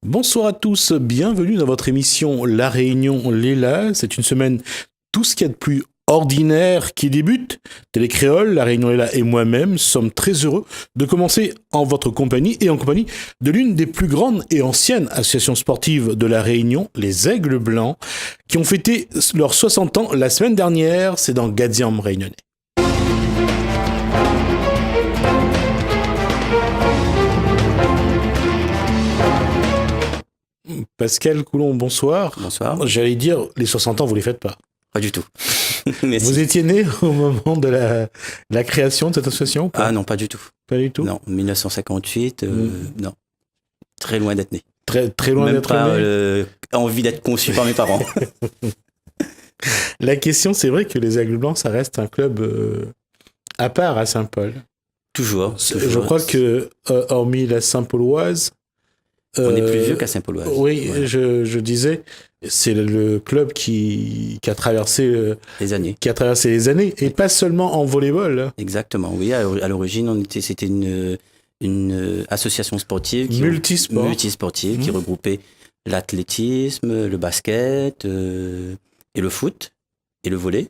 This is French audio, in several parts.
Bonsoir à tous, bienvenue dans votre émission La Réunion Léla. C'est une semaine tout ce qu'il y a de plus ordinaire qui débute. Télécréole, La Réunion Léla et moi-même sommes très heureux de commencer en votre compagnie et en compagnie de l'une des plus grandes et anciennes associations sportives de La Réunion, les Aigles Blancs, qui ont fêté leurs 60 ans la semaine dernière. C'est dans Gadiam réunionnais. Pascal Coulon, bonsoir. Bonsoir. J'allais dire, les 60 ans, vous les faites pas. Pas du tout. Vous étiez né au moment de la création de cette association? Ah non, pas du tout. Pas du tout? Non, 1958, non. Très loin d'être né. Très loin Même d'être pas né. envie d'être conçu par mes parents. La question, c'est vrai que les Aigles Blancs, ça reste un club à part à Saint-Paul. Toujours. Je crois que, hormis la Saint-Pauloise... On est plus vieux qu'à Saint-Pauloise. Oui, Voilà. je disais, c'est le club qui a traversé Les années. qui a traversé les années, et pas seulement en volleyball. Exactement. Oui, à l'origine, c'était une association sportive multisportive qui regroupait l'athlétisme, le basket et le foot et le volley.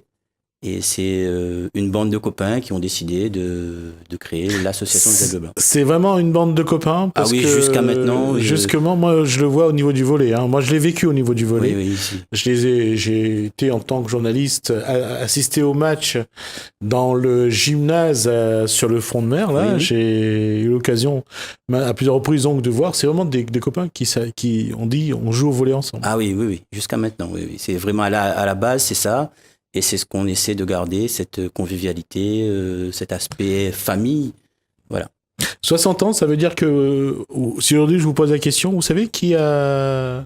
Et c'est une bande de copains qui ont décidé de créer l'association des Aigles Blancs. C'est vraiment une bande de copains parce que jusqu'à maintenant. Justement, moi, je le vois au niveau du volley. Hein. Moi, je l'ai vécu au niveau du volley. Oui, ici. J'ai été, en tant que journaliste, assisté au match dans le gymnase sur le front de mer. Là. Oui. J'ai eu l'occasion, à plusieurs reprises, donc, de voir. C'est vraiment des copains qui ont dit on joue au volley ensemble. Ah oui. Jusqu'à maintenant. Oui. C'est vraiment à la base, c'est ça. Et c'est ce qu'on essaie de garder, cette convivialité, cet aspect famille. Voilà. 60 ans, ça veut dire que, si aujourd'hui je vous pose la question, vous savez qui a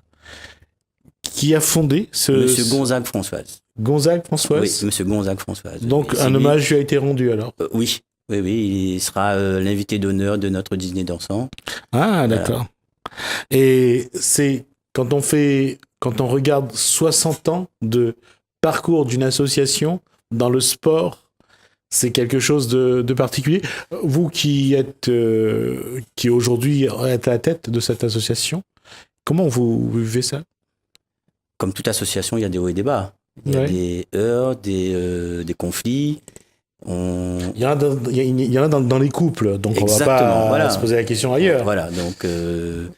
fondé ce... Monsieur Gonzague Françoise. Gonzague Françoise? Oui, Monsieur Gonzague Françoise. Donc un hommage lui a été rendu alors? Oui, il sera l'invité d'honneur de notre dîner dansant. Ah, d'accord. Voilà. Et c'est quand on regarde 60 ans de parcours d'une association dans le sport, c'est quelque chose de particulier. Vous qui aujourd'hui êtes à la tête de cette association, comment vous vivez ça? Comme toute association, il y a des hauts et des bas. Il y a des heurts, des conflits. Il y en a dans les couples, donc exactement, on va pas se poser la question ailleurs. Voilà, donc...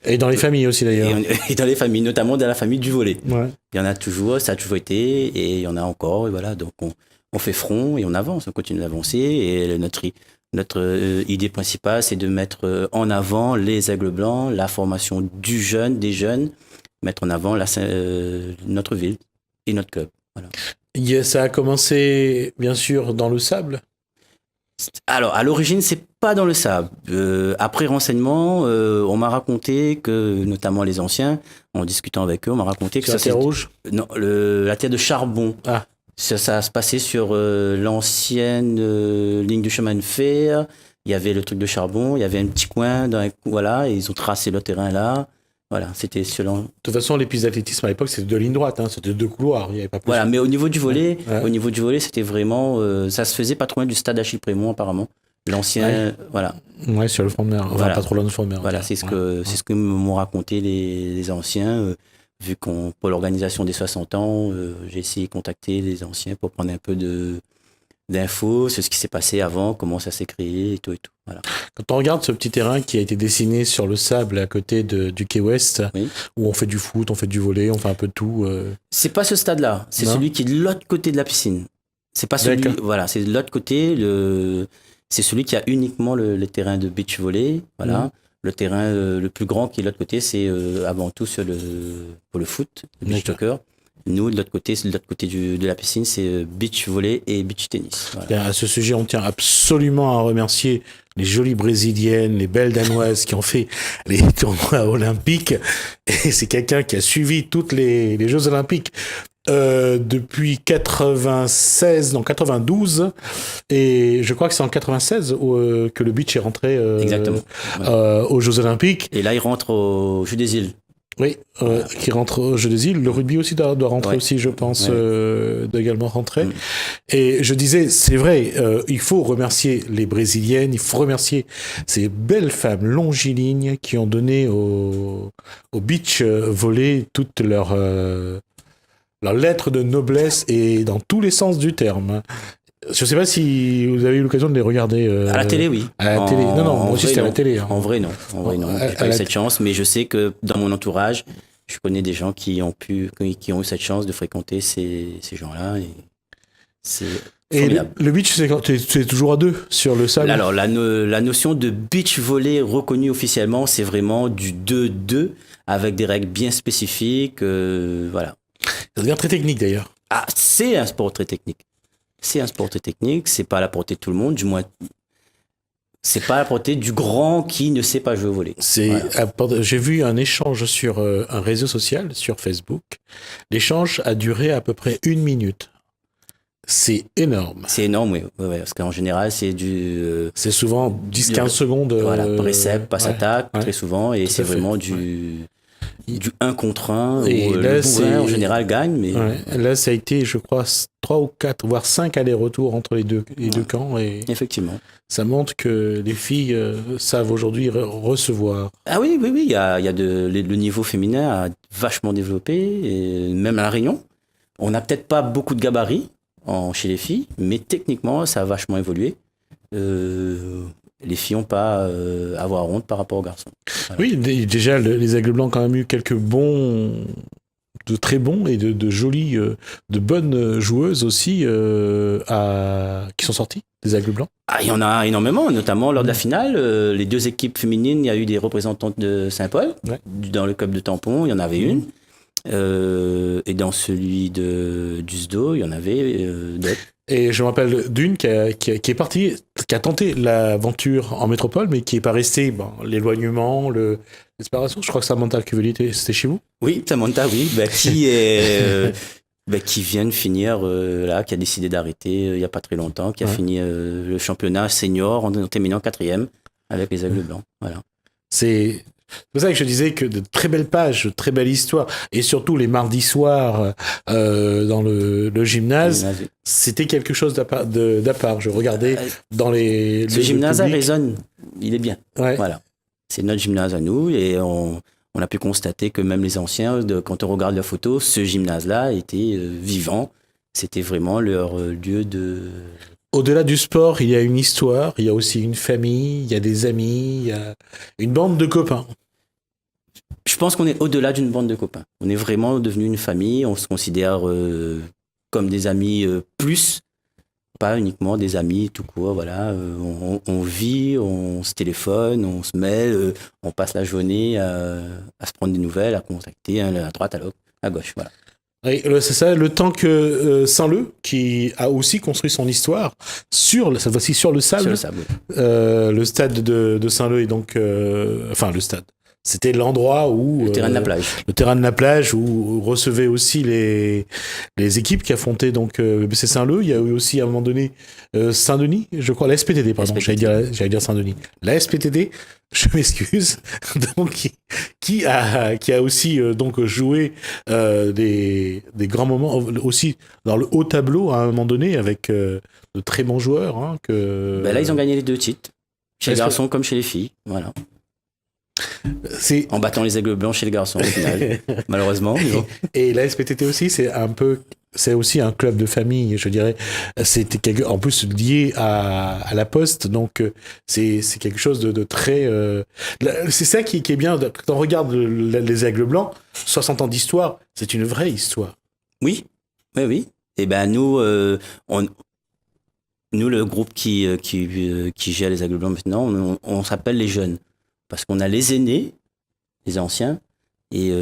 et dans les familles aussi d'ailleurs. Et dans les familles, notamment dans la famille du volley. Ouais. Il y en a toujours, ça a toujours été, et il y en a encore, et voilà, donc on fait front et on avance, on continue d'avancer, et notre idée principale, c'est de mettre en avant les Aigles Blancs, la formation des jeunes, mettre en avant notre ville et notre club. Voilà. Ça a commencé, bien sûr, dans le sable. Alors, à l'origine, c'est pas dans le sable. Après renseignement, on m'a raconté que, notamment les anciens, en discutant avec eux, on m'a raconté que la terre rouge. Non, la terre de charbon. Ah. Ça se passait sur l'ancienne ligne du chemin de fer. Il y avait le truc de charbon, il y avait un petit coin, voilà, et ils ont tracé le terrain là. Voilà, c'était selon... De toute façon, les pistes d'athlétisme à l'époque, c'était 2 lignes droites, hein, c'était 2 couloirs, il n'y avait pas plus. Voilà, mais au niveau du volley, c'était vraiment... ça se faisait pas trop loin du stade Achille Prémont, apparemment. L'ancien, voilà. Ouais, sur le front de mer, enfin, voilà. pas trop loin du front de mer. Voilà, c'est ce que m'ont raconté les anciens. Vu pour l'organisation des 60 ans, j'ai essayé de contacter les anciens pour prendre un peu d'infos sur ce qui s'est passé avant, comment ça s'est créé et tout. Voilà. Quand on regarde ce petit terrain qui a été dessiné sur le sable à côté du quai Ouest, où on fait du foot, on fait du volley, on fait un peu de tout. C'est pas ce stade-là, c'est celui qui est de l'autre côté de la piscine. C'est pas celui, voilà, c'est de l'autre côté, c'est celui qui a uniquement le terrain de beach volley, voilà. Le terrain le plus grand qui est de l'autre côté, c'est avant tout pour le foot, le beach soccer. Nous, de l'autre côté, de la piscine, c'est beach volley et beach tennis. Voilà. À ce sujet, on tient absolument à remercier les jolies Brésiliennes, les belles Danoises qui ont fait les tournois olympiques. Et c'est quelqu'un qui a suivi toutes les Jeux olympiques depuis 92. Et je crois que c'est en 96 que le beach est rentré exactement. Aux Jeux olympiques. Et là, il rentre aux Jeux des îles. Oui, qui rentre au Jeux des îles. Le rugby aussi doit rentrer aussi, je pense, doit également rentrer. Et je disais, c'est vrai, il faut remercier les Brésiliennes, il faut remercier ces belles femmes longilignes qui ont donné au beach volley toute leur lettre de noblesse et dans tous les sens du terme. Je ne sais pas si vous avez eu l'occasion de les regarder. À la télé, oui. À la télé. Non, moi aussi c'était à la télé. Hein. En vrai, non. J'ai pas eu cette chance, mais je sais que dans mon entourage, je connais des gens qui ont eu cette chance de fréquenter ces gens-là. Et c'est formidable. Et le beach, c'est toujours à deux sur le sable. Alors, la notion de beach volley reconnue officiellement, c'est vraiment du 2-2 avec des règles bien spécifiques. Voilà. Ça devient très technique d'ailleurs. Ah, c'est un sport très technique. C'est un sport très technique, c'est pas à la portée de tout le monde, du moins, c'est pas à la portée du grand qui ne sait pas jouer au volley. J'ai vu un échange sur un réseau social, sur Facebook. L'échange a duré à peu près 1 minute. C'est énorme. C'est énorme, oui. Parce qu'en général, c'est c'est souvent 10-15 secondes. Voilà, précep, passe-attaque, très souvent, et c'est vraiment du 1 contre 1, et où le bourrin en général gagne. Mais... Là, ça a été, je crois, 3 ou 4, voire 5 allers-retours entre les deux camps. Et effectivement. Ça montre que les filles savent aujourd'hui recevoir. Ah oui, il y a le niveau féminin a vachement développé, et même à La Réunion. On n'a peut-être pas beaucoup de gabarits chez les filles, mais techniquement, ça a vachement évolué. Les filles n'ont pas à avoir honte par rapport aux garçons. Voilà. Oui, déjà, les Aigles Blancs ont quand même eu quelques de très bons et de jolies, de bonnes joueuses aussi qui sont sorties des Aigles Blancs. Ah, il y en a énormément, notamment lors de la finale. Les 2 équipes féminines, il y a eu des représentantes de Saint-Paul. Dans le club de Tampon, il y en avait une. Et dans celui du SDO, il y en avait d'autres. Et je me rappelle d'une qui est partie, qui a tenté l'aventure en métropole, mais qui n'est pas restée. L'éloignement, l'exploration. Je crois que Samantha Cuvelier, c'était chez vous. Oui, Samantha, oui. Qui vient de finir, là, qui a décidé d'arrêter il n'y a pas très longtemps, qui a fini le championnat senior en terminant 4e avec les Aigles Blancs. Voilà. C'est pour ça que je disais que de très belles pages, de très belles histoires, et surtout les mardis soirs dans le gymnase, c'était quelque chose d'à part. Je regardais dans les... Ce gymnase résonne, il est bien. Voilà. C'est notre gymnase à nous, et on a pu constater que même les anciens, quand on regarde la photo, ce gymnase-là était vivant. C'était vraiment leur lieu de... Au-delà du sport, il y a une histoire, il y a aussi une famille, il y a des amis, il y a une bande de copains. Je pense qu'on est au-delà d'une bande de copains. On est vraiment devenu une famille, on se considère comme des amis plus, pas uniquement des amis tout court. Voilà. On vit, on se téléphone, on se mêle, on passe la journée à se prendre des nouvelles, à contacter à droite, à gauche. Voilà. Oui, c'est ça, le temps que Saint-Leu, qui a aussi construit son histoire, cette fois-ci sur le sable, oui. Le stade de Saint-Leu est donc... le stade. C'était l'endroit où... Le terrain de la plage. Le terrain de la plage, où recevait aussi les équipes qui affrontaient donc BC Saint-Leu. Il y a eu aussi, à un moment donné, Saint-Denis, je crois, la SPTD, pardon, j'allais dire Saint-Denis. La SPTD, je m'excuse, donc, qui a aussi donc joué des grands moments, aussi dans le haut tableau, à un moment donné, avec de très bons joueurs. Hein, là, ils ont gagné les 2 titres, chez les garçons comme chez les filles, voilà. En battant les Aigles Blancs chez les garçons au final, malheureusement. Et la SPTT aussi, c'est aussi un club de famille, je dirais. C'était en plus lié à la Poste, donc c'est quelque chose de très... c'est ça qui est bien, quand on regarde les Aigles Blancs, 60 ans d'histoire, c'est une vraie histoire. Oui. Et nous, le groupe qui gère les Aigles Blancs maintenant, on s'appelle les jeunes. Parce qu'on a les aînés, les anciens, et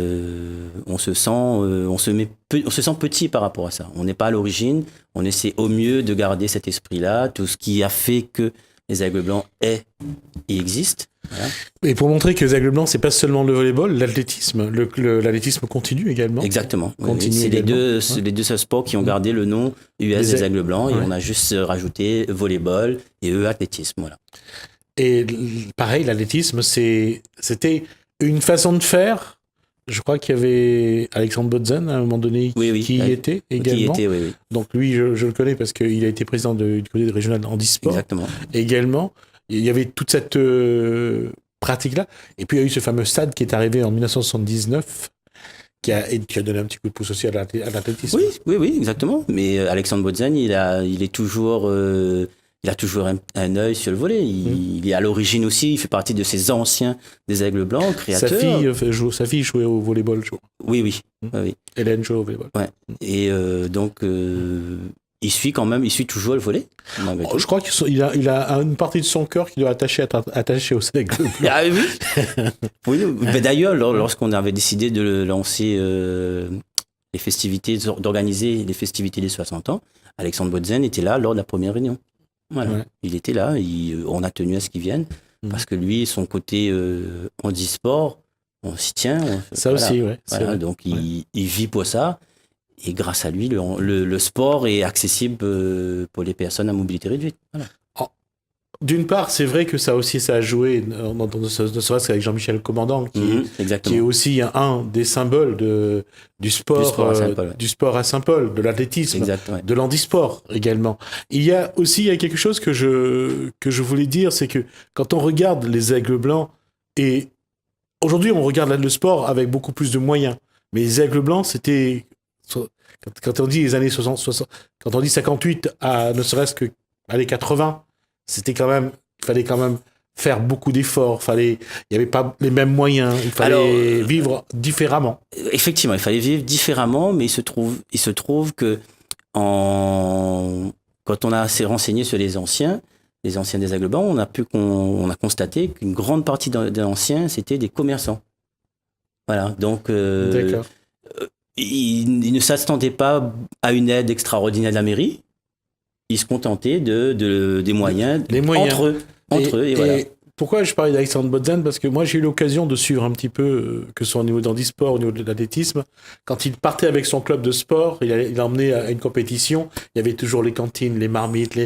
on se sent petit par rapport à ça. On n'est pas à l'origine, on essaie au mieux de garder cet esprit-là, tout ce qui a fait que les Aigles Blancs existent. Voilà. Et pour montrer que les Aigles Blancs, c'est pas seulement le volleyball, l'athlétisme, l'athlétisme continue également. Exactement. C'est les deux seuls sports qui ont gardé le nom US des Aigles Blancs, et on a juste rajouté volleyball et athlétisme. Voilà. Et pareil, l'athlétisme, c'était une façon de faire Je crois qu'il y avait Alexandre Botzen à un moment donné qui y était également. Qui y était, oui. Donc lui, je le connais parce qu'il a été président du comité régional handisport. Exactement. Également, il y avait toute cette pratique-là. Et puis il y a eu ce fameux stade qui est arrivé en 1979 qui a donné un petit coup de pouce aussi à l'athlétisme. Oui, exactement. Mais Alexandre Botzen, il est toujours... il a toujours un œil sur le volley. Il est à l'origine aussi, il fait partie de ces anciens des Aigles Blancs, créateurs. Sa fille jouait au volleyball, je crois. Oui. Hélène jouait au volleyball. Ouais. Et donc, il suit toujours le volley. Je crois qu'il a une partie de son cœur qui doit attacher aux Aigles Blancs. Ah oui. Oui. Mais d'ailleurs, lorsqu'on avait décidé de lancer d'organiser les festivités des 60 ans, Alexandre Botzen était là lors de la première réunion. Voilà. Ouais. Il était là, on a tenu à ce qu'il vienne, parce que lui, son côté handisport, on s'y tient. Ça aussi, ouais. Voilà, donc il vit pour ça, et grâce à lui, le sport est accessible pour les personnes à mobilité réduite. Voilà. D'une part, c'est vrai que ça a joué, ne serait-ce qu'avec Jean-Michel Commandant, qui est aussi un des symboles du sport à Saint-Paul, de l'athlétisme, de l'handisport également. Il y a quelque chose que je voulais dire, c'est que quand on regarde les Aigles Blancs, et aujourd'hui on regarde le sport avec beaucoup plus de moyens, mais les Aigles Blancs, c'était, quand on dit les années 60, quand on dit 58 à ne serait-ce que les 80, il fallait quand même faire beaucoup d'efforts, il n'y avait pas les mêmes moyens, il fallait vivre différemment. Effectivement, il fallait vivre différemment, mais il se trouve que quand on s'est renseigné sur les anciens des Aigles Blancs, on a constaté qu'une grande partie des anciens, c'était des commerçants. Voilà, donc ils ne s'attendaient pas à une aide extraordinaire de la mairie. Ils se contentaient des moyens, entre eux, et voilà. Pourquoi je parlais d'Alexandre Botzen ? Parce que moi, j'ai eu l'occasion de suivre un petit peu, que ce soit au niveau d'handisport, au niveau de l'athlétisme. Quand il partait avec son club de sport, il emmenait à une compétition, il y avait toujours les cantines, les marmites.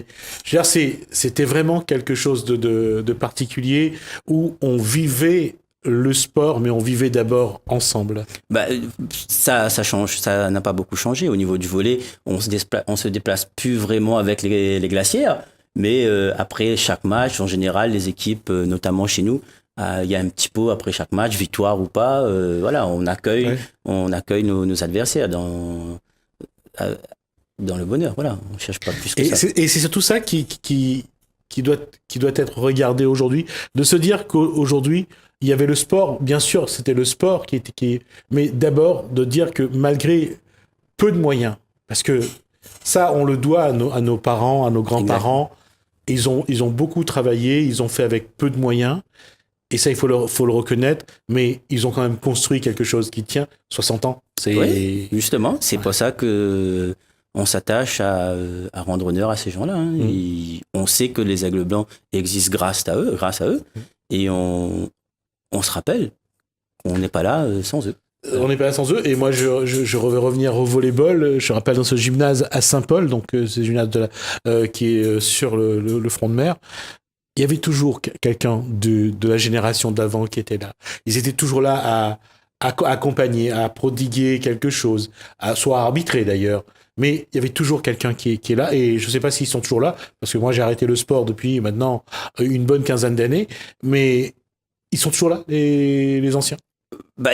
C'était vraiment quelque chose de particulier où on vivait le sport, mais on vivait d'abord ensemble. Ça change, ça n'a pas beaucoup changé. Au niveau du volley, on se déplace plus vraiment avec les glacières, mais après chaque match, en général, les équipes, notamment chez nous, il y a un petit pot après chaque match, victoire ou pas, voilà, on accueille nos adversaires dans le bonheur, voilà, on cherche pas plus que ça. Et c'est surtout ça qui doit être regardé aujourd'hui, de se dire qu'aujourd'hui, il y avait le sport, bien sûr, c'était le sport mais d'abord de dire que malgré peu de moyens, parce que ça, on le doit à nos parents, à nos grands-parents, ils ont beaucoup travaillé, ils ont fait avec peu de moyens, et ça, il faut le reconnaître, mais ils ont quand même construit quelque chose qui tient 60 ans. Oui, justement, c'est pour ça que on s'attache à rendre honneur à ces gens-là. Hein. On sait que les Aigles Blancs existent grâce à eux, et on se rappelle qu'on n'est pas là sans eux. On n'est pas là sans eux. Et moi, je vais revenir au volleyball. Je rappelle dans ce gymnase à Saint-Paul, donc c'est le gymnase qui est sur le front de mer. Il y avait toujours quelqu'un de la génération d'avant qui était là. Ils étaient toujours là à accompagner, à prodiguer quelque chose, soit à arbitrer d'ailleurs. Mais il y avait toujours quelqu'un qui est là. Et je ne sais pas s'ils sont toujours là, parce que moi, j'ai arrêté le sport depuis maintenant une bonne quinzaine d'années. Mais ils sont toujours là, les anciens.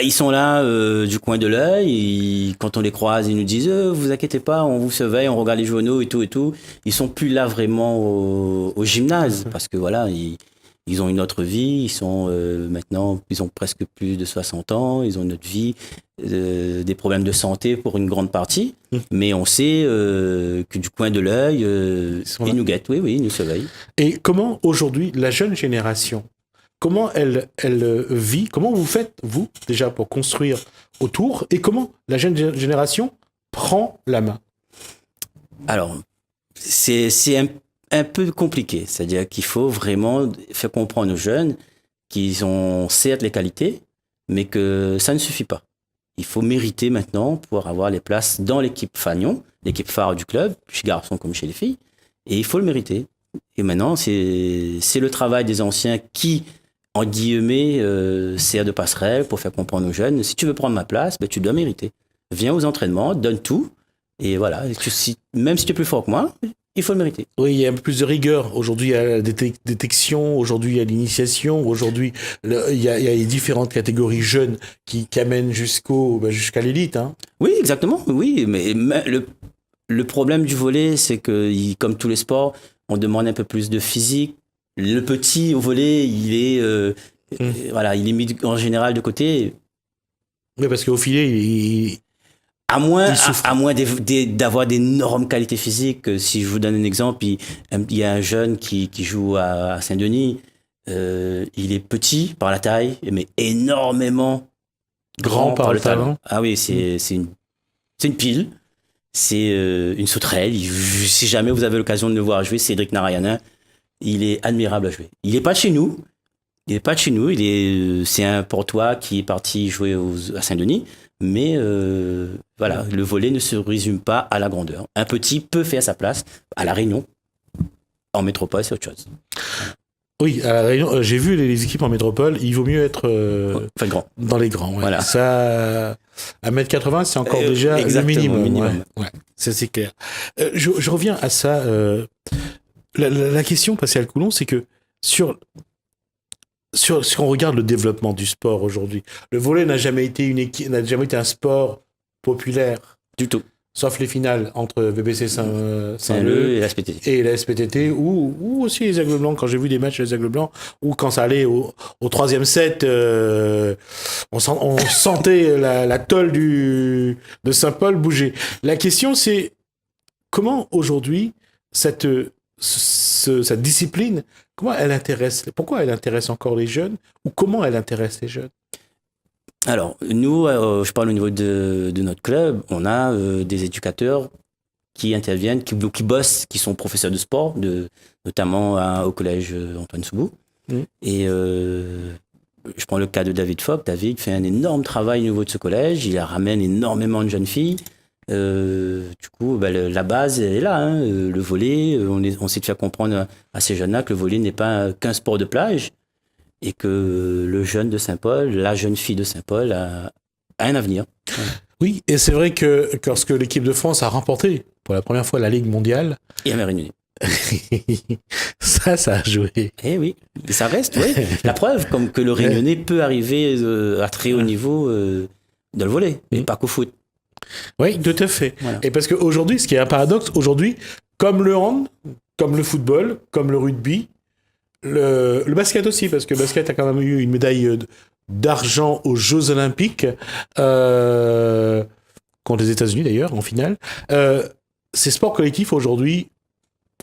Ils sont là du coin de l'œil. Quand on les croise, ils nous disent vous inquiétez pas, on vous surveille, on regarde les journaux et tout. Ils sont plus là vraiment au gymnase parce que voilà, ils ont une autre vie. Ils sont maintenant, ils ont presque plus de 60 ans. Ils ont une autre vie, des problèmes de santé pour une grande partie. Mais on sait que du coin de l'œil, ils nous guettent. Oui, ils nous surveillent. Et comment aujourd'hui la jeune génération, comment elle vit, comment vous faites, vous, déjà, pour construire autour, et comment la jeune génération prend la main ? Alors, c'est un peu compliqué. C'est-à-dire qu'il faut vraiment faire comprendre aux jeunes qu'ils ont certes les qualités, mais que ça ne suffit pas. Il faut mériter maintenant pour avoir les places dans l'équipe Fagnon, l'équipe phare du club, chez les garçons comme chez les filles, et il faut le mériter. Et maintenant, c'est le travail des anciens qui en guillemets, sert de passerelle pour faire comprendre aux jeunes, si tu veux prendre ma place, ben, tu dois mériter. Viens aux entraînements, donne tout, et voilà. Même si tu es plus fort que moi, il faut le mériter. Oui, il y a un peu plus de rigueur. Aujourd'hui, il y a la détection, aujourd'hui, il y a l'initiation, aujourd'hui, il y a les différentes catégories jeunes qui amènent jusqu'à l'élite. Hein. Oui, exactement, oui, mais le problème du volley, c'est que, comme tous les sports, on demande un peu plus de physique. Le petit au volley, il est, voilà, il est mis en général de côté. Oui, parce qu'au filet, à moins d'avoir d'énormes qualités physiques. Si je vous donne un exemple, il y a un jeune qui joue à Saint-Denis. Il est petit par la taille, mais énormément grand par le talent. Ah oui, c'est une pile. C'est une sauterelle. Si jamais vous avez l'occasion de le voir jouer, Cédric Narayanin, il est admirable à jouer. Il n'est pas de chez nous. C'est un Portois qui est parti jouer à Saint-Denis. Mais voilà, le volley ne se résume pas à la grandeur. Un petit peut faire sa place à La Réunion. En métropole, c'est autre chose. Oui, à La Réunion, j'ai vu les équipes en métropole, il vaut mieux être grand. Dans les grands. Ouais. Voilà. Ça, 1m80, c'est encore déjà le minimum. Ouais. Ça, c'est clair. Je reviens à ça. La question, Pascal Coulon, c'est que si on regarde le développement du sport aujourd'hui, le volley n'a jamais été un sport populaire. Du tout. Sauf les finales entre VBC Saint-Leu et la SPTT. Et la SPTT, ou aussi les Aigles Blancs, quand j'ai vu des matchs des Aigles Blancs, ou quand ça allait au troisième set, on sentait la tôle de Saint-Paul bouger. La question, c'est comment aujourd'hui cette discipline, pourquoi elle intéresse encore les jeunes, ou comment elle intéresse les jeunes? Alors, nous, je parle au niveau de notre club, on a des éducateurs qui interviennent, qui bossent, qui sont professeurs de sport, notamment au collège Antoine Soubou. Et je prends le cas de David Fogg. David fait un énorme travail au niveau de ce collège, il ramène énormément de jeunes filles. Du coup, la base est là, hein, le volley. On sait de faire comprendre à ces jeunes-là que le volley n'est pas qu'un sport de plage et que le jeune de Saint-Paul, la jeune fille de Saint-Paul a un avenir. Oui, et c'est vrai que lorsque l'équipe de France a remporté pour la première fois la Ligue mondiale... Et à Réunion. ça a joué. Eh oui, et ça reste, oui. La preuve, comme que le Réunionnais peut arriver à très haut niveau dans le volley, mais pas qu'au foot. Oui, tout à fait. Voilà. Et parce qu'aujourd'hui, ce qui est un paradoxe, aujourd'hui, comme le hand, comme le football, comme le rugby, le basket aussi, parce que le basket a quand même eu une médaille d'argent aux Jeux Olympiques, contre les États-Unis d'ailleurs, en finale. Ces sports collectifs aujourd'hui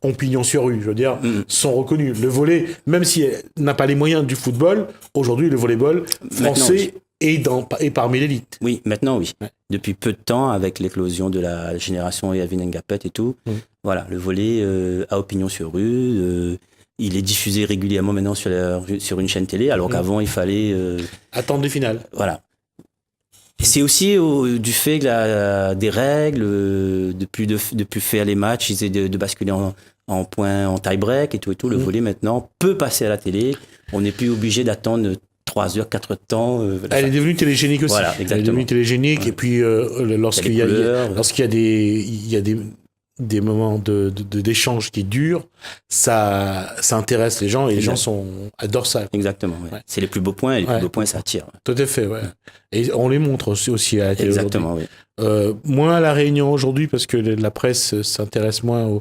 ont pignon sur rue, je veux dire, sont reconnus. Le volley, même s'il n'a pas les moyens du football, aujourd'hui, le volleyball français est parmi l'élite. Oui, maintenant, oui. Ouais. Depuis peu de temps, avec l'éclosion de la génération Yavin Ngapet et tout, voilà, le volley a opinion sur rue. Il est diffusé régulièrement maintenant sur une chaîne télé, alors qu'avant, il fallait... attendre les finales. Voilà. Et c'est aussi du fait des règles, de plus faire les matchs, de basculer en point, en tie-break et tout. Le volley, maintenant, peut passer à la télé. On n'est plus obligé d'attendre 3 heures, 4 heures de temps. Elle est devenue télégénique aussi. Voilà, exactement. Elle est devenue télégénique, et puis lorsqu'il y a des moments d'échange qui durent, ça intéresse les gens, et les gens adorent ça. Exactement. Ouais. C'est les plus beaux points, et les plus beaux points, ça attire. Tout à fait, ouais. Et on les montre aussi à la télé. Exactement, oui. Moins à La Réunion aujourd'hui, parce que la presse s'intéresse moins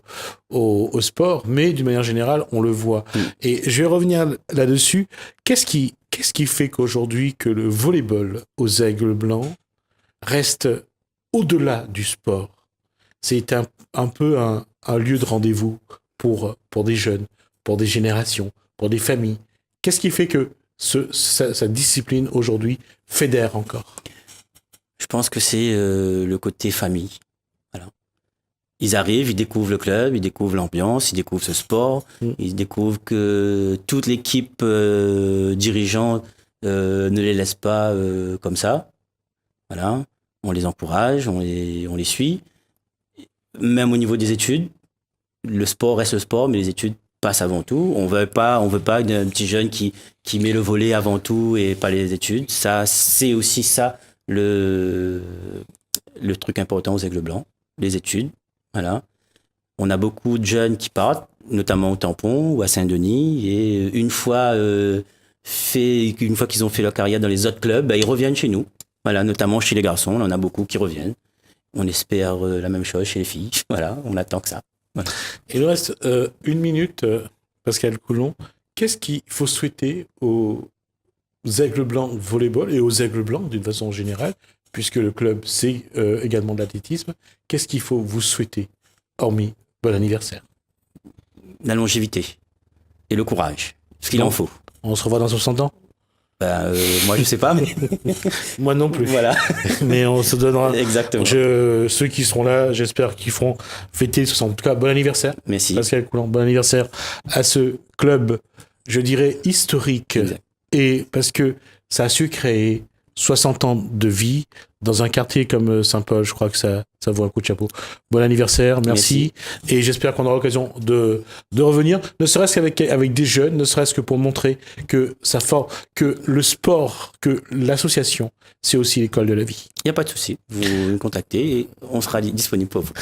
au sport, mais d'une manière générale, on le voit. Et je vais revenir là-dessus. Qu'est-ce qui fait qu'aujourd'hui, que le volleyball aux Aigles Blancs reste au-delà du sport? C'est un peu un lieu de rendez-vous pour des jeunes, pour des générations, pour des familles. Qu'est-ce qui fait que sa discipline aujourd'hui fédère encore? Je pense que c'est le côté famille. Voilà. Ils arrivent, ils découvrent le club, ils découvrent l'ambiance, ils découvrent ce sport, ils découvrent que toute l'équipe dirigeante ne les laisse pas comme ça. Voilà. On les encourage, on les suit. Même au niveau des études, le sport reste le sport, mais les études passe avant tout. On veut pas d'un petit jeune qui met le volley avant tout et pas les études. Ça, c'est aussi ça le truc important aux Aigles Blancs, les études. Voilà. On a beaucoup de jeunes qui partent, notamment au Tampon ou à Saint-Denis, et une fois qu'ils ont fait leur carrière dans les autres clubs, ils reviennent chez nous. Voilà, notamment chez les garçons, on en a beaucoup qui reviennent. On espère la même chose chez les filles. Voilà, on attend que ça. Voilà. Il nous reste une minute, Pascal Coulon. Qu'est-ce qu'il faut souhaiter aux Aigles Blancs volleyball et aux Aigles Blancs d'une façon générale, puisque le club c'est également de l'athlétisme. Qu'est-ce qu'il faut vous souhaiter, hormis bon anniversaire? La longévité et le courage, ce qu'il en faut. On se revoit dans 60 ans? Moi je sais pas, mais moi non plus. Voilà. Mais on se donnera. Exactement. Ceux qui seront là, j'espère qu'ils feront fêter 60. En tout cas, bon anniversaire. Merci. Pascal Coulon, bon anniversaire à ce club, je dirais historique. Exact. Et parce que ça a su créer 60 ans de vie dans un quartier comme Saint-Paul. Je crois que ça vaut un coup de chapeau. Bon anniversaire, merci. Et j'espère qu'on aura l'occasion de revenir, ne serait-ce qu'avec des jeunes, ne serait-ce que pour montrer que que le sport, que l'association, c'est aussi l'école de la vie. Il n'y a pas de souci. Vous me contactez et on sera disponible pour vous.